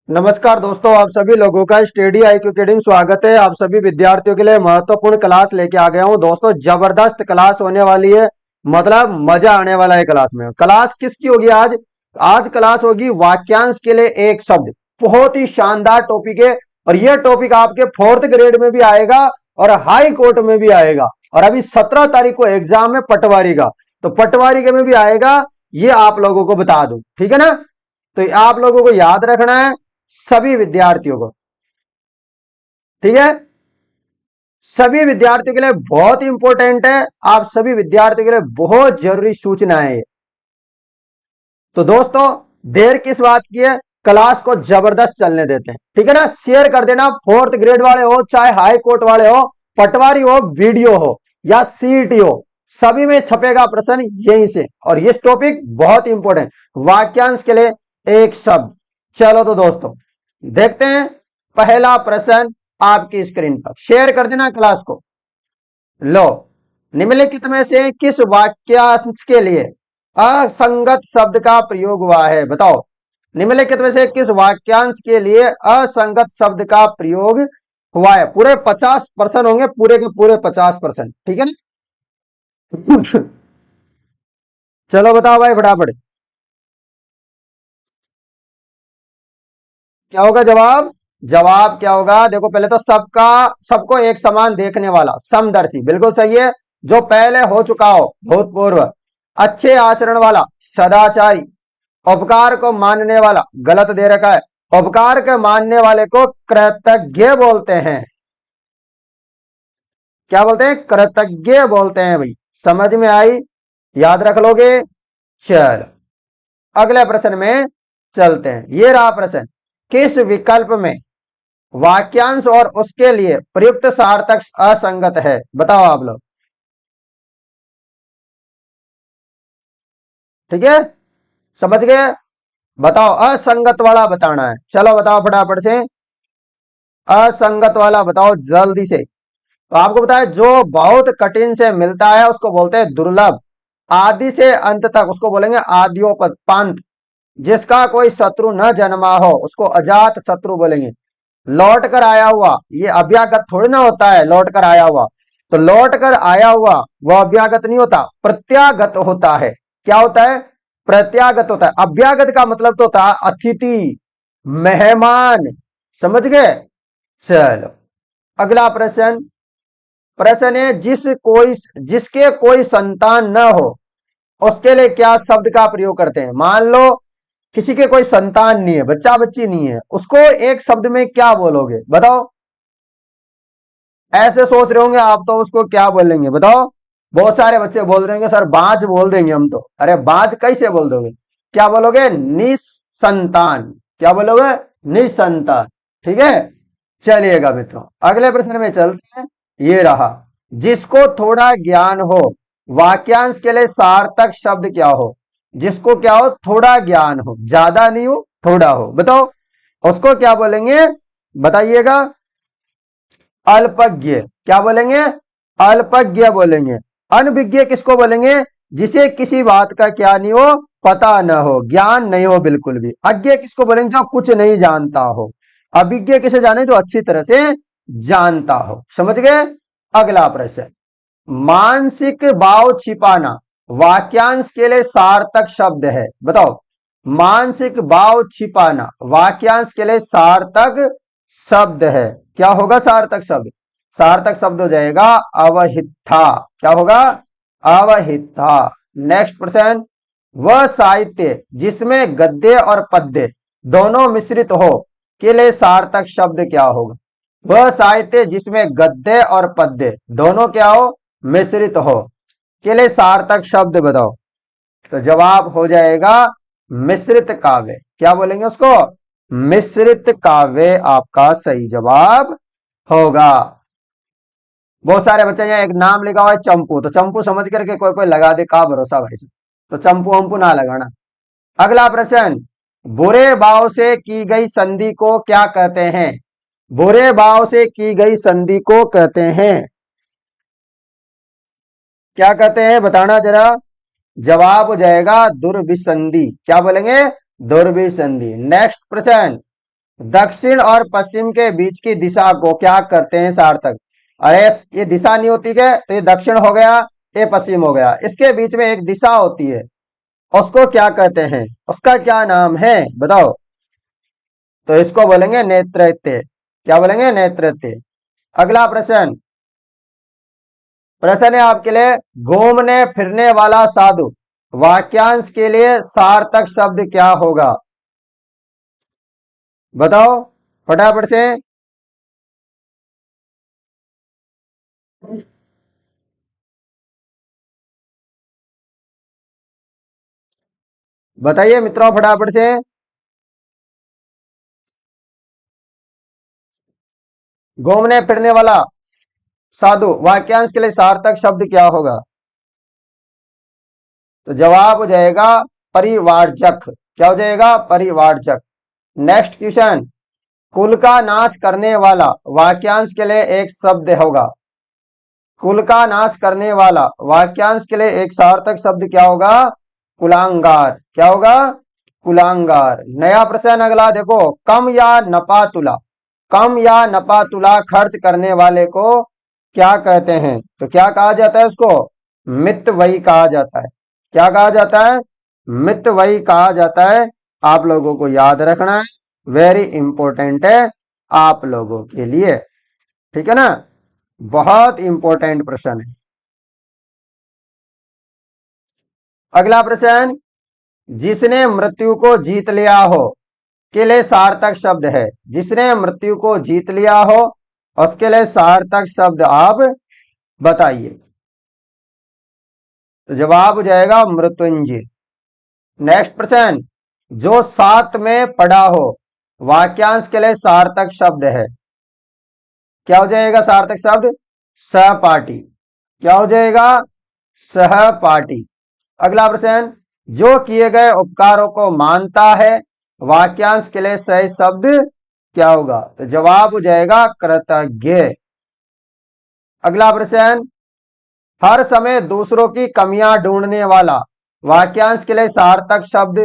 नमस्कार दोस्तों, आप सभी लोगों का स्टडी IQ अकेडमी स्वागत है। आप सभी विद्यार्थियों के लिए महत्वपूर्ण क्लास लेके आ गया हूं। दोस्तों, जबरदस्त क्लास होने वाली है, मतलब मजा आने वाला है क्लास में। क्लास किसकी होगी आज? आज क्लास होगी वाक्यांश के लिए एक शब्द। बहुत ही शानदार टॉपिक है और यह टॉपिक आपके 4th ग्रेड में भी आएगा और हाई कोर्ट में भी आएगा। और अभी 17 तारीख को एग्जाम है पटवारी का, तो पटवारी के में भी आएगा। ये आप लोगों को बता दूं, ठीक है ना? तो आप लोगों को याद रखना है, सभी विद्यार्थियों को, ठीक है? सभी विद्यार्थियों के लिए बहुत इंपॉर्टेंट है, आप सभी विद्यार्थियों के लिए बहुत जरूरी सूचना है ये। तो दोस्तों, देर किस बात की है, क्लास को जबरदस्त चलने देते हैं, ठीक है ना? शेयर कर देना, 4th ग्रेड वाले हो, चाहे हाई कोर्ट वाले हो, पटवारी हो, वीडियो हो या सीईटी हो, सभी में छपेगा प्रश्न यहीं से। और ये टॉपिक बहुत इंपॉर्टेंट, वाक्यांश के लिए एक शब्द। चलो तो दोस्तों, देखते हैं पहला प्रश्न आपकी स्क्रीन पर। शेयर कर देना क्लास को। लो, निम्नलिखित में से किस वाक्यांश के लिए असंगत शब्द का प्रयोग हुआ है? बताओ, निम्नलिखित में से किस वाक्यांश के लिए असंगत शब्द का प्रयोग हुआ है? पूरे 50% होंगे, पूरे के पूरे 50%, ठीक है ना? चलो बताओ भाई फटाफट, क्या होगा जवाब? जवाब क्या होगा? देखो, पहले तो सबको एक समान देखने वाला, समदर्शी, बिल्कुल सही है। जो पहले हो चुका हो, भूतपूर्व। अच्छे आचरण वाला, सदाचारी। उपकार को मानने वाला, गलत दे रखा है। उपकार के मानने वाले को कृतज्ञ बोलते हैं। क्या बोलते हैं? कृतज्ञ बोलते हैं भाई। समझ में आई? याद रख लोगे? चलो, अगले प्रश्न में चलते हैं। ये रहा प्रश्न, किस विकल्प में वाक्यांश और उसके लिए प्रयुक्त सार्थक असंगत है? बताओ आप लोग, ठीक है? समझ गए? बताओ, असंगत वाला बताना है। चलो बताओ फटाफट से, असंगत वाला बताओ जल्दी से। तो आपको बताया, जो बहुत कठिन से मिलता है उसको बोलते हैं दुर्लभ। आदि से अंत तक उसको बोलेंगे आद्योपांत। जिसका कोई शत्रु न जन्मा हो उसको अजात शत्रु बोलेंगे। लौट कर आया हुआ, ये अभ्यागत थोड़ी ना होता है, लौट कर आया हुआ। तो लौट कर आया हुआ वह अभ्यागत नहीं होता, प्रत्यागत होता है। क्या होता है? प्रत्यागत होता है। अभ्यागत का मतलब तो होता है अतिथि, मेहमान। समझ गए? चलो, अगला प्रश्न। प्रश्न है, जिसके कोई संतान न हो उसके लिए क्या शब्द का प्रयोग करते हैं? मान लो किसी के कोई संतान नहीं है, बच्चा बच्ची नहीं है, उसको एक शब्द में क्या बोलोगे? बताओ। ऐसे सोच रहे होंगे आप, तो उसको क्या बोलेंगे बताओ? बहुत सारे बच्चे बोल रहे होंगे, सर बाज बोल देंगे हम तो। अरे बाज कैसे बोल दोगे? क्या बोलोगे? निसंतान। क्या बोलोगे? निसंतान, ठीक है? चलिएगा मित्रों, अगले प्रश्न में चलते हैं। ये रहा, जिसको थोड़ा ज्ञान हो, वाक्यांश के लिए सार्थक शब्द क्या हो? जिसको क्या हो? थोड़ा ज्ञान हो, ज्यादा नहीं हो, थोड़ा हो। बताओ, उसको क्या बोलेंगे? बताइएगा। अल्पज्ञ। क्या बोलेंगे? अल्पज्ञ बोलेंगे। अनभिज्ञ किसको बोलेंगे? जिसे किसी बात का क्या नहीं हो, पता न हो, ज्ञान नहीं हो बिल्कुल भी। अज्ञ किसको बोलेंगे? जो कुछ नहीं जानता हो। अभिज्ञ किसे जाने? जो अच्छी तरह से जानता हो। समझ गए? अगला प्रश्न, मानसिक भाव छिपाना वाक्यांश के लिए सार्थक शब्द है। बताओ, मानसिक भाव छिपाना वाक्यांश के लिए सार्थक शब्द है। क्या होगा सार्थक शब्द? सार्थक शब्द हो जाएगा अवहिता। क्या होगा? अवहिता। नेक्स्ट प्रश्न, वह साहित्य जिसमें गद्य और पद्य दोनों मिश्रित हो के लिए सार्थक शब्द क्या होगा? वह साहित्य जिसमें गद्य और पद्य दोनों क्या हो? मिश्रित हो के लिए सार्थक शब्द बताओ। तो जवाब हो जाएगा मिश्रित काव्य। क्या बोलेंगे उसको? मिश्रित काव्य आपका सही जवाब होगा। बहुत सारे बच्चे, यहाँ एक नाम लिखा हुआ है चंपू, तो चंपू समझ करके कोई कोई लगा दे, का भरोसा भाई से। तो चंपू हमपू ना लगाना। अगला प्रश्न, बुरे भाव से की गई संधि को क्या कहते हैं? बुरे भाव से की गई संधि को कहते हैं, क्या कहते हैं? बताना जरा। जवाब हो जाएगा दुर्विसंधि। क्या बोलेंगे? दुर्विसंधि। नेक्स्ट प्रश्न, दक्षिण और पश्चिम के बीच की दिशा को क्या करते हैं सार्थक? अरे ये दिशा नहीं होती क्या? तो ये दक्षिण हो गया, ये पश्चिम हो गया, इसके बीच में एक दिशा होती है, उसको क्या कहते हैं? उसका क्या नाम है बताओ? तो इसको बोलेंगे नेतृत्व। क्या बोलेंगे? नेतृत्व। अगला प्रश्न, प्रश्न है आपके लिए, घूमने फिरने वाला साधु वाक्यांश के लिए सार्थक शब्द क्या होगा? बताओ फटाफट से। बताइए मित्रों फटाफट से। घूमने फिरने वाला साधु वाक्यांश के लिए सार्थक शब्द क्या होगा? तो जवाब हो जाएगा परिवारजक। क्या हो जाएगा? परिवारजक। नेक्स्ट क्वेश्चन, कुल का नाश करने वाला वाक्यांश के लिए एक शब्द होगा। कुल का नाश करने वाला वाक्यांश के लिए एक सार्थक शब्द क्या होगा? कुलांगार। क्या होगा? कुलांगार। नया प्रश्न अगला देखो, कम या नपा तुला, कम या नपा तुला खर्च करने वाले को क्या कहते हैं? तो क्या कहा जाता है उसको? मितव्ययी कहा जाता है। क्या कहा जाता है? मितव्ययी कहा जाता है। आप लोगों को याद रखना है, वेरी इंपॉर्टेंट है आप लोगों के लिए, ठीक है ना? बहुत इंपॉर्टेंट प्रश्न है। अगला प्रश्न, जिसने मृत्यु को जीत लिया हो के लिए सार्थक शब्द है। जिसने मृत्यु को जीत लिया हो उसके लिए सार्थक शब्द आप बताइए। तो जवाब हो जाएगा मृत्युंजय। नेक्स्ट प्रश्न, जो साथ में पड़ा हो वाक्यांश के लिए सार्थक शब्द है। क्या हो जाएगा सार्थक शब्द? सहपाठी। क्या हो जाएगा? सहपाठी। अगला प्रश्न, जो किए गए उपकारों को मानता है वाक्यांश के लिए सही शब्द क्या होगा? तो जवाब हो जाएगा कृतज्ञ। अगला प्रश्न, हर समय दूसरों की कमियां ढूंढने वाला वाक्यांश के लिए सार्थक शब्द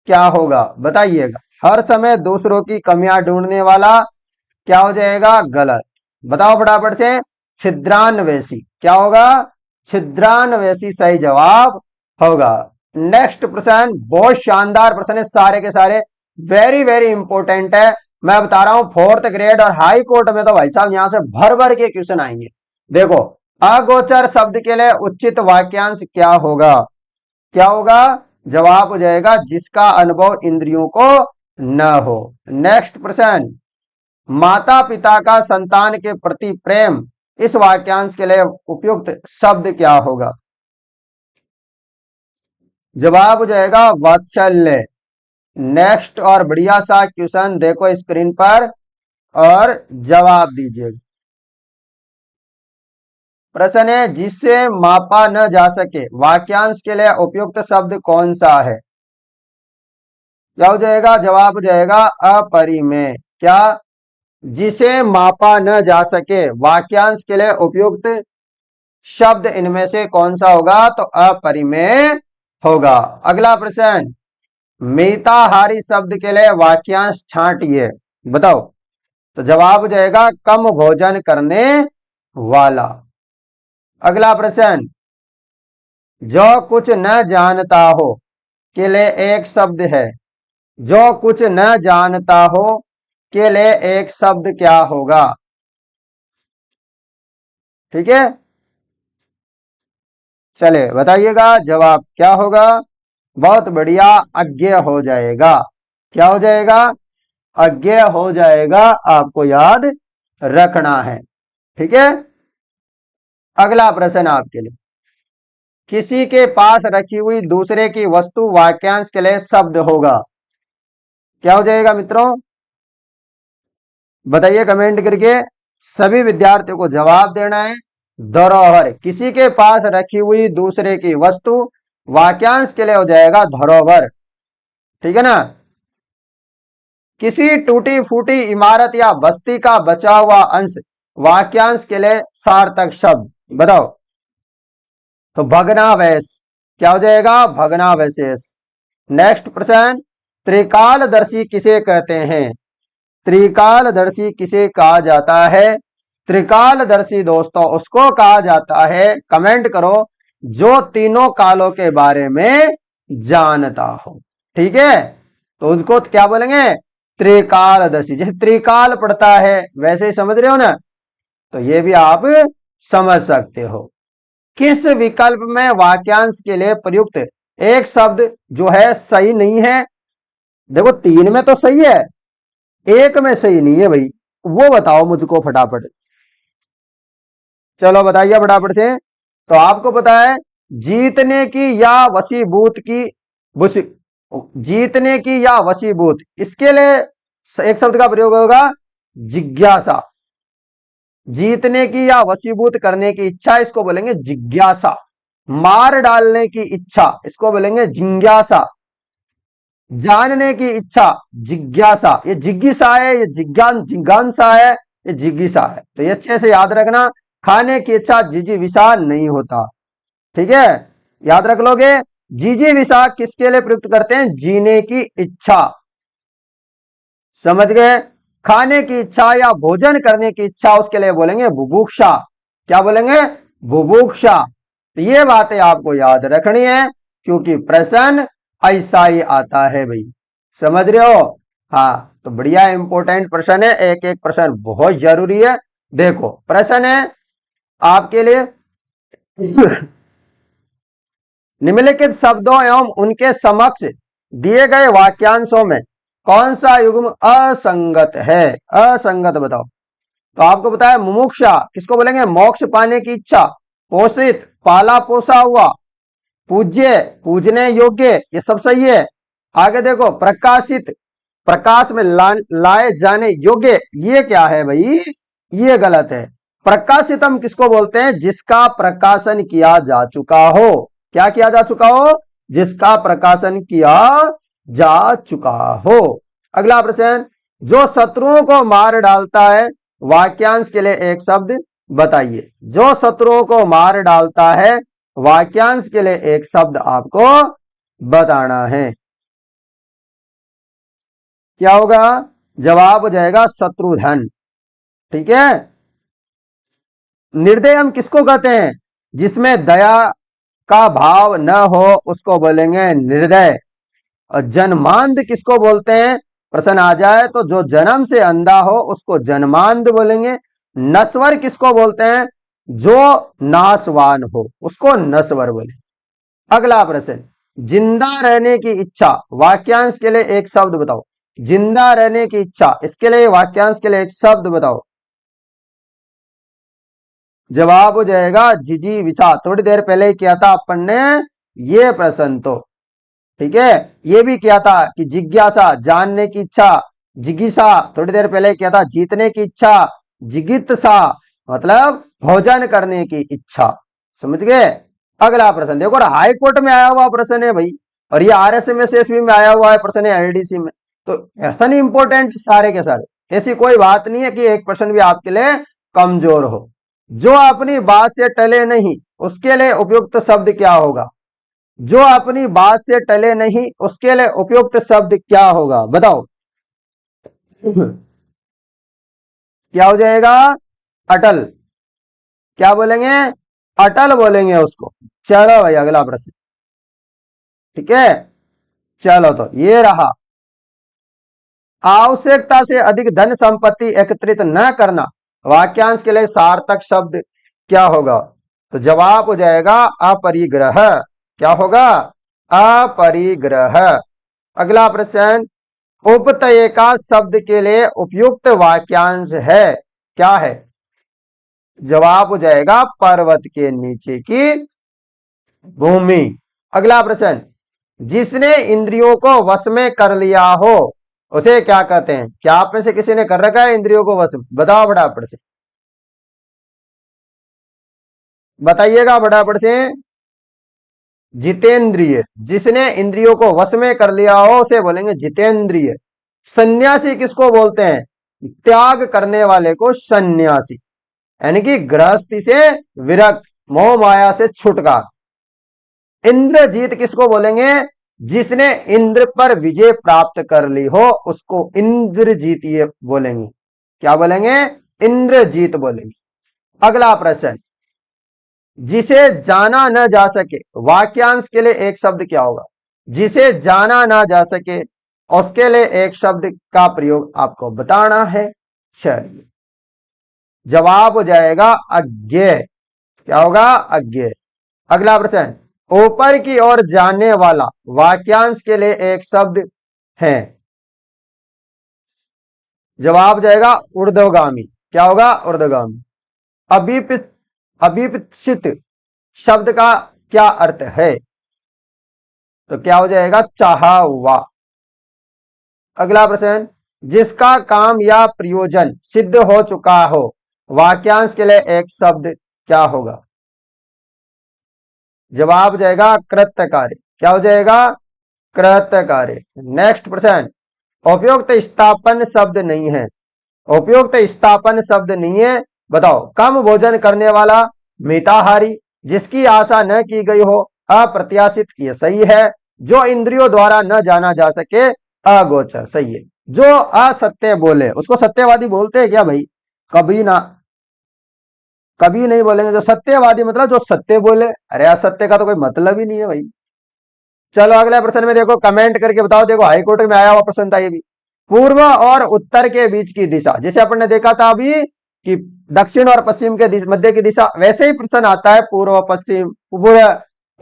क्या होगा? बताइएगा। हर समय दूसरों की कमियां ढूंढने वाला क्या हो जाएगा? गलत। बताओ फटाफट से। छिद्रान्वेषी। क्या होगा? छिद्रान्वेषी सही जवाब होगा। नेक्स्ट प्रश्न बहुत शानदार प्रश्न है, सारे के सारे वेरी वेरी इंपॉर्टेंट है। मैं बता रहा हूं फोर्थ ग्रेड और हाई कोर्ट में तो भाई साहब यहां से भर भर के क्वेश्चन आएंगे। देखो, अगोचर शब्द के लिए उचित वाक्यांश क्या होगा? क्या होगा? जवाब हो जाएगा जिसका अनुभव इंद्रियों को न हो। नेक्स्ट प्रश्न, माता पिता का संतान के प्रति प्रेम इस वाक्यांश के लिए उपयुक्त शब्द क्या होगा? जवाब हो जाएगा वात्सल्य। नेक्स्ट और बढ़िया सा क्वेश्चन देखो स्क्रीन पर और जवाब दीजिएगा। प्रश्न है, जिससे मापा न जा सके वाक्यांश के लिए उपयुक्त शब्द कौन सा है? क्या हो जाएगा? जवाब हो जाएगा अपरिमेय। क्या? जिसे मापा न जा सके वाक्यांश के लिए उपयुक्त शब्द इनमें से कौन सा होगा? तो अपरिमेय होगा। अगला प्रश्न, मिताहारी शब्द के लिए वाक्यांश छांटिए। बताओ। तो जवाब हो जाएगा कम भोजन करने वाला। अगला प्रश्न, जो कुछ न जानता हो के लिए एक शब्द है। जो कुछ न जानता हो के लिए एक शब्द क्या होगा? ठीक है, चले बताइएगा जवाब क्या होगा? बहुत बढ़िया, अज्ञेय हो जाएगा। क्या हो जाएगा? अज्ञेय हो जाएगा, आपको याद रखना है। ठीक है, अगला प्रश्न आपके लिए, किसी के पास रखी हुई दूसरे की वस्तु वाक्यांश के लिए शब्द होगा। क्या हो जाएगा मित्रों? बताइए कमेंट करके। सभी विद्यार्थियों को जवाब देना है। धरोहर, किसी के पास रखी हुई दूसरे की वस्तु वाक्यांश के लिए हो जाएगा धरोहर। ठीक है ना? किसी टूटी फूटी इमारत या बस्ती का बचा हुआ अंश वाक्यांश के लिए सार्थक शब्द बताओ। तो भग्नावशेष। क्या हो जाएगा? भग्नावशेष। नेक्स्ट प्रश्न, त्रिकालदर्शी किसे कहते हैं? त्रिकालदर्शी किसे कहा जाता है? त्रिकालदर्शी दोस्तों उसको कहा जाता है, कमेंट करो, जो तीनों कालों के बारे में जानता हो। ठीक है, तो उसको क्या बोलेंगे? त्रिकालदर्शी। जैसे त्रिकाल पड़ता है वैसे ही समझ रहे हो ना, तो ये भी आप समझ सकते हो। किस विकल्प में वाक्यांश के लिए प्रयुक्त एक शब्द जो है सही नहीं है? देखो तीन में तो सही है, एक में सही नहीं है भाई, वो बताओ मुझको फटाफट। चलो बताइए फटाफट से। तो आपको पता है जीतने की या वशीभूत की, वशी जीतने की या वशीभूत, इसके लिए एक शब्द का प्रयोग होगा जिज्ञासा। जीतने की या वशीभूत करने की इच्छा, इसको बोलेंगे जिज्ञासा। मार डालने की इच्छा, इसको बोलेंगे जिज्ञासा। जानने की इच्छा, जिज्ञासा। ये जिज्ञासा है, ये जिज्ञासा है, ये जिज्ञासा है। तो ये अच्छे से याद रखना। खाने की इच्छा जिजीविषा नहीं होता। ठीक है, याद रख लोगे। जिजीविषा किसके लिए प्रयुक्त करते हैं? जीने की इच्छा। समझ गए? खाने की इच्छा या भोजन करने की इच्छा, उसके लिए बोलेंगे बुभुक्षा। क्या बोलेंगे? बुभुक्षा। तो ये बातें आपको याद रखनी है, क्योंकि प्रश्न ऐसा ही आता है भाई। समझ रहे हो? हाँ, तो बढ़िया इंपॉर्टेंट प्रश्न है, एक एक प्रश्न बहुत जरूरी है। देखो प्रश्न है आपके लिए निम्नलिखित शब्दों एवं उनके समक्ष दिए गए वाक्यांशों में कौन सा युग्म असंगत है? असंगत बताओ। तो आपको पता है मुमुक्षा किसको बोलेंगे? मोक्ष पाने की इच्छा। पोषित, पाला पोसा हुआ। पूज्य, पूजने योग्य, ये सब सही है। आगे देखो प्रकाशित, प्रकाश में लाए जाने योग्य, ये क्या है भाई? ये गलत है। प्रकाशितम किसको बोलते हैं? जिसका प्रकाशन किया जा चुका हो। क्या किया जा चुका हो? जिसका प्रकाशन किया जा चुका हो। अगला प्रश्न, जो शत्रुओं को मार डालता है, वाक्यांश के लिए एक शब्द बताइए। जो शत्रुओं को मार डालता है, वाक्यांश के लिए एक शब्द आपको बताना है। क्या होगा? जवाब हो जाएगा शत्रुधन। ठीक है। निर्दय हम किसको कहते हैं? जिसमें दया का भाव न हो उसको बोलेंगे निर्दय। और जन्मांध किसको बोलते हैं? प्रश्न आ जाए तो जो जन्म से अंधा हो उसको जन्मांध बोलेंगे। नश्वर किसको बोलते हैं? जो नाशवान हो उसको नश्वर बोले। अगला प्रश्न, जिंदा रहने की इच्छा, वाक्यांश के लिए एक शब्द बताओ। जिंदा रहने की इच्छा, इसके लिए वाक्यांश के लिए एक शब्द बताओ। जवाब हो जाएगा जिजीविषा। थोड़ी देर पहले ही किया था अपन ने ये प्रश्न तो। ठीक है, ये भी किया था कि जिज्ञासा, जानने की इच्छा। जिज्ञासा थोड़ी देर पहले किया था। जीतने की इच्छा, जिगित्सा, मतलब भोजन करने की इच्छा। समझ गए? अगला प्रश्न देखो, हाई कोर्ट में आया हुआ प्रश्न है भाई, और ये RSMSSB में आया हुआ है प्रश्न है, LDC में। तो प्रश्न इंपोर्टेंट सारे के सारे, ऐसी कोई बात नहीं है कि एक प्रश्न भी आपके लिए कमजोर हो। जो अपनी बात से टले नहीं, उसके लिए उपयुक्त शब्द क्या होगा? जो अपनी बात से टले नहीं, उसके लिए उपयुक्त शब्द क्या होगा? बताओ। क्या हो जाएगा? अटल। क्या बोलेंगे? अटल बोलेंगे उसको। चलो भाई अगला प्रश्न। ठीक है, चलो तो ये रहा, आवश्यकता से अधिक धन संपत्ति एकत्रित न करना, वाक्यांश के लिए सार्थक शब्द क्या होगा? तो जवाब हो जाएगा अपरिग्रह। क्या होगा? अपरिग्रह। अगला प्रश्न, उपतयिका शब्द के लिए उपयुक्त वाक्यांश है, क्या है? जवाब हो जाएगा पर्वत के नीचे की भूमि। अगला प्रश्न, जिसने इंद्रियों को वश में कर लिया हो उसे क्या कहते हैं? क्या आप में से किसी ने कर रखा है इंद्रियों को वश में? बताओ फटाफट से, बताइएगा फटाफट से। जितेंद्रिय, जिसने इंद्रियों को वश में कर लिया हो उसे बोलेंगे जितेंद्रिय। सन्यासी किसको बोलते हैं? त्याग करने वाले को सन्यासी, यानी कि गृहस्थी से विरक्त, मोह माया से छुटकार। इंद्रजीत किसको बोलेंगे? जिसने इंद्र पर विजय प्राप्त कर ली हो उसको इंद्रजीत ये बोलेंगे। क्या बोलेंगे? इंद्रजीत बोलेंगे। अगला प्रश्न, जिसे जाना न जा सके, वाक्यांश के लिए एक शब्द क्या होगा? जिसे जाना ना जा सके उसके लिए एक शब्द का प्रयोग आपको बताना है। चलिए, जवाब हो जाएगा अज्ञेय। क्या होगा? अज्ञेय। अगला प्रश्न, ऊपर की ओर जाने वाला, वाक्यांश के लिए एक शब्द है। जवाब जाएगा ऊर्ध्वगामी। क्या होगा? ऊर्ध्वगामी। अभिप्सित शब्द का क्या अर्थ है? तो क्या हो जाएगा? चाहा हुआ। अगला प्रश्न, जिसका काम या प्रयोजन सिद्ध हो चुका हो, वाक्यांश के लिए एक शब्द क्या होगा? जवाब जाएगा कृतकार्य। क्या हो जाएगा? कृतकार्य। नेक्स्ट प्रश्न, उपयुक्त स्थापन शब्द नहीं है। उपयुक्त स्थापन शब्द नहीं है, बताओ। कम भोजन करने वाला, मिताहारी, जिसकी आशा न की गई हो, अप्रत्याशित, ये सही है। जो इंद्रियों द्वारा न जाना जा सके, अगोचर, सही है। जो असत्य बोले उसको सत्यवादी बोलते हैं क्या भाई? कभी ना, कभी नहीं बोलेंगे। जो सत्यवादी मतलब जो सत्य बोले। अरे असत्य का तो कोई मतलब ही नहीं है भाई। चलो अगले प्रश्न में देखो, कमेंट करके बताओ। देखो हाईकोर्ट में आया हुआ प्रश्न था ये भी। पूर्व और उत्तर के बीच की दिशा, जैसे अपन ने देखा था अभी कि दक्षिण और पश्चिम के मध्य की दिशा, वैसे ही प्रश्न आता है पूर्व पश्चिम,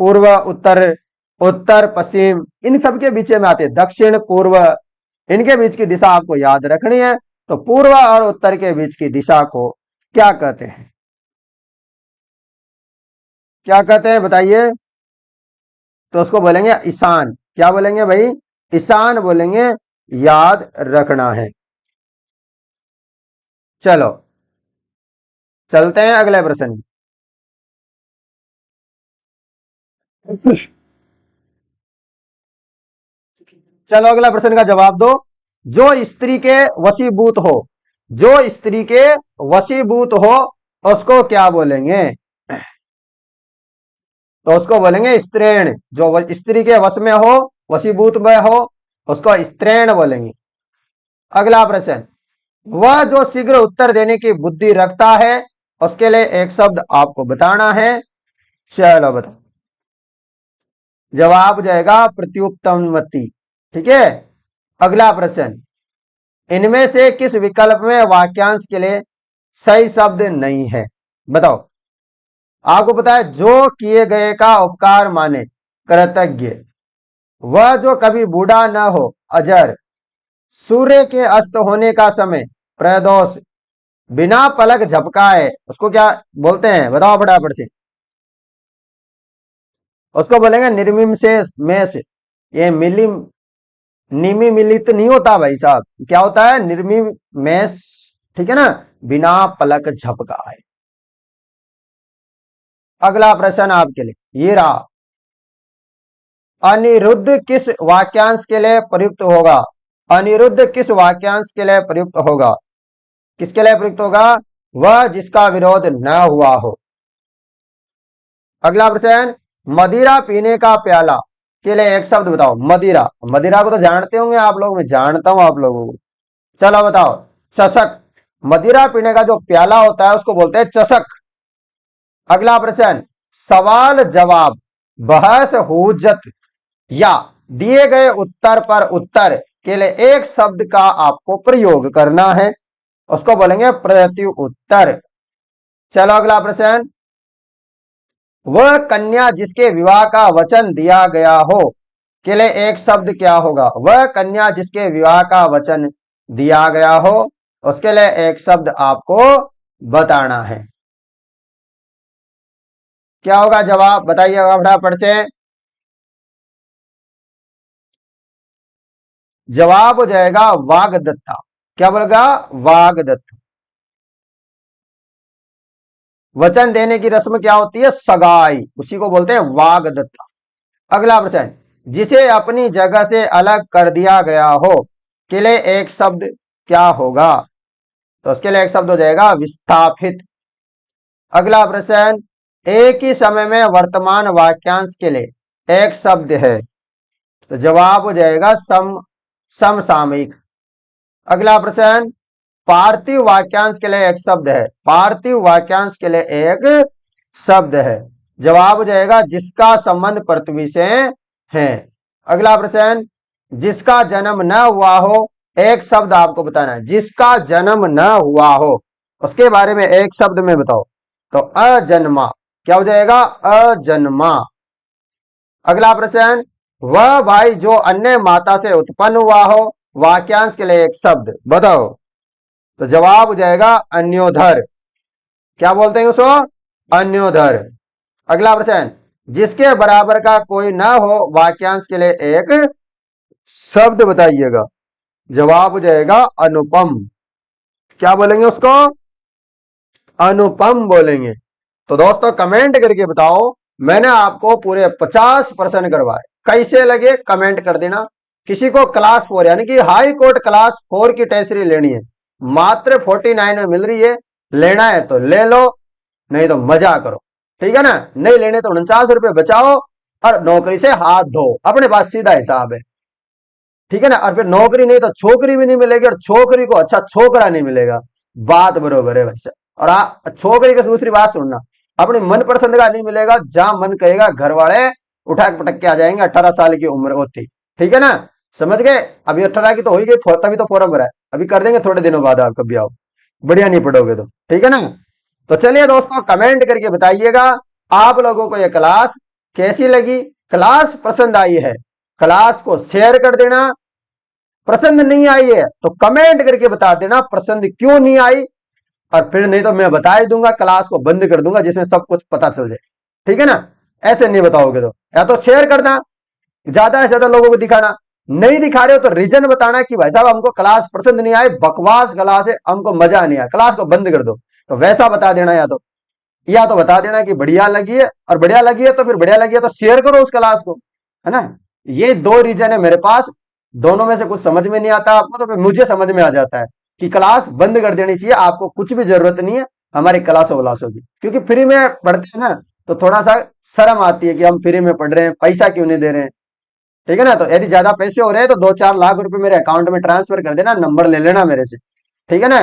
पूर्व उत्तर, उत्तर पश्चिम, इन सब के बीच में आते हैं। दक्षिण पूर्व, इनके बीच की दिशा आपको याद रखनी है। तो पूर्व और उत्तर के बीच की दिशा को क्या कहते हैं? क्या कहते हैं बताइए? तो उसको बोलेंगे ईशान। क्या बोलेंगे भाई? ईशान बोलेंगे। याद रखना है। चलो चलते हैं अगले प्रश्न में। चलो अगला प्रश्न का जवाब दो। जो स्त्री के वशीभूत हो, जो स्त्री के वशीभूत हो उसको क्या बोलेंगे? तो उसको बोलेंगे स्त्रीण। जो स्त्री के वश में हो, वशीभूत में हो, उसको स्त्रीण बोलेंगे। अगला प्रश्न, वह जो शीघ्र उत्तर देने की बुद्धि रखता है, उसके लिए एक शब्द आपको बताना है। चलो बताओ। जवाब जाएगा प्रत्युत्तमवती। ठीक है। अगला प्रश्न, इनमें से किस विकल्प में वाक्यांश के लिए सही शब्द नहीं है? बताओ। आपको पता है, जो किए गए का उपकार माने, कृतज्ञ। वह जो कभी बूढ़ा न हो, अजर। सूर्य के अस्त होने का समय, प्रदोष। बिना पलक झपकाए उसको क्या बोलते हैं? बताओ फटाफट से। उसको बोलेंगे निर्मिम से मेष। ये मिली निमी मिलित नहीं होता भाई साहब, क्या होता है? निर्मिम मेष। ठीक है ना? बिना पलक झपकाए। अगला प्रश्न आपके लिए ये रहा, अनिरुद्ध किस वाक्यांश के लिए प्रयुक्त होगा? अनिरुद्ध किस वाक्यांश के लिए प्रयुक्त होगा? किसके लिए प्रयुक्त होगा? वह जिसका विरोध न हुआ हो। अगला प्रश्न, मदिरा पीने का प्याला के लिए एक शब्द बताओ। मदिरा, मदिरा को तो जानते होंगे आप लोग, मैं जानता हूं आप लोगों को। चलो बताओ। चषक। मदिरा पीने का जो प्याला होता है उसको बोलते हैं चषक। अगला प्रश्न, सवाल जवाब, बहस हुज्जत या दिए गए उत्तर पर उत्तर के लिए एक शब्द का आपको प्रयोग करना है, उसको बोलेंगे प्रत्युत्तर। चलो अगला प्रश्न, वह कन्या जिसके विवाह का वचन दिया गया हो के लिए एक शब्द क्या होगा? वह कन्या जिसके विवाह का वचन दिया गया हो, उसके लिए एक शब्द आपको बताना है। क्या होगा जवाब? बताइएगा फटाफट से। जवाब हो जाएगा वागदत्ता। क्या बोलेगा? वागदत्ता। वचन देने की रस्म क्या होती है? सगाई, उसी को बोलते हैं वागदत्ता। अगला प्रश्न, जिसे अपनी जगह से अलग कर दिया गया हो के लिए एक शब्द क्या होगा? तो उसके लिए एक शब्द हो जाएगा विस्थापित। अगला प्रश्न, एक ही समय में वर्तमान वाक्यांश के लिए एक शब्द है, तो जवाब हो जाएगा समसामयिक। अगला प्रश्न, पार्थिव वाक्यांश के लिए एक शब्द है। पार्थिव वाक्यांश के लिए एक शब्द है। जवाब हो जाएगा जिसका संबंध पृथ्वी से है। अगला प्रश्न, जिसका जन्म न हुआ हो, एक शब्द आपको बताना है। जिसका जन्म न हुआ हो उसके बारे में एक शब्द में बताओ। तो अजन्मा। क्या हो जाएगा? अजन्मा। अगला प्रश्न, वह भाई जो अन्य माता से उत्पन्न हुआ हो, वाक्यांश के लिए एक शब्द बताओ। तो जवाब हो जाएगा अन्योधर। क्या बोलते हैं उसको? अन्योधर। अगला प्रश्न, जिसके बराबर का कोई ना हो, वाक्यांश के लिए एक शब्द बताइएगा। जवाब हो जाएगा अनुपम। क्या बोलेंगे उसको? अनुपम बोलेंगे। तो दोस्तों कमेंट करके बताओ, मैंने आपको पूरे 50% करवाए, कैसे लगे कमेंट कर देना। किसी को क्लास 4 यानी कि हाई कोर्ट क्लास 4 की टेस्टरी लेनी है, मात्र 49 में मिल रही है। लेना है तो ले लो, नहीं तो मजा करो। ठीक है ना? नहीं लेने तो 49 रुपए बचाओ और नौकरी से हाथ धो। अपने पास सीधा हिसाब है। ठीक है ना? और फिर नौकरी नहीं तो छोकरी भी नहीं मिलेगी, और छोकरी को अच्छा छोकरा नहीं मिलेगा। बात बरोबर है भाई साहब। और छोकरी की दूसरी बात सुनना, अपनी मन पसंद का नहीं मिलेगा। जहां मन कहेगा घर वाले उठा के पटक के आ जाएंगे। 18 साल की उम्र होती। ठीक है ना? समझ गए? अभी 18 की तो हो ही गई, तभी तो फॉर्म भरा है। अभी कर देंगे थोड़े दिनों बाद, आप कभी आओ, बढ़िया नहीं पढ़ोगे तो। ठीक है ना? तो चलिए दोस्तों कमेंट करके बताइएगा आप लोगों को यह क्लास कैसी लगी। क्लास पसंद आई है, क्लास को शेयर कर देना। पसंद नहीं आई है तो कमेंट करके बता देना पसंद क्यों नहीं आई, और फिर नहीं तो मैं बता ही दूंगा, क्लास को बंद कर दूंगा, जिसमें सब कुछ पता चल जाए। ठीक है ना? ऐसे नहीं बताओगे तो या तो शेयर करना, ज्यादा से ज्यादा लोगों को दिखाना। नहीं दिखा रहे हो तो रीजन बताना कि भाई साहब हमको क्लास पसंद नहीं आई, बकवास क्लास है, हमको मजा नहीं आया, क्लास को बंद कर दो। तो वैसा बता देना, या तो बता देना कि बढ़िया लगी है, और बढ़िया लगी है तो फिर बढ़िया लगी है तो शेयर करो उस क्लास को। है ना? ये दो रीजन है मेरे पास। दोनों में से कुछ समझ में नहीं आता आपको तो फिर मुझे समझ में आ जाता है कि क्लास बंद कर देनी चाहिए। आपको कुछ भी जरूरत नहीं है हमारी क्लासों वलासों की, क्योंकि फ्री में पढ़ते हैं ना, तो थोड़ा सा शर्म आती है कि हम फ्री में पढ़ रहे हैं, पैसा क्यों नहीं दे रहे हैं। ठीक है ना? तो यदि ज्यादा पैसे हो रहे हैं तो 2-4 लाख रुपए मेरे अकाउंट में ट्रांसफर कर देना, नंबर ले लेना मेरे से। ठीक है ना?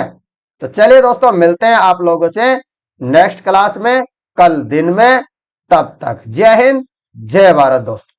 तो चलिए दोस्तों मिलते हैं आप लोगों से नेक्स्ट क्लास में कल दिन में। तब तक जय हिंद, जय भारत दोस्तों।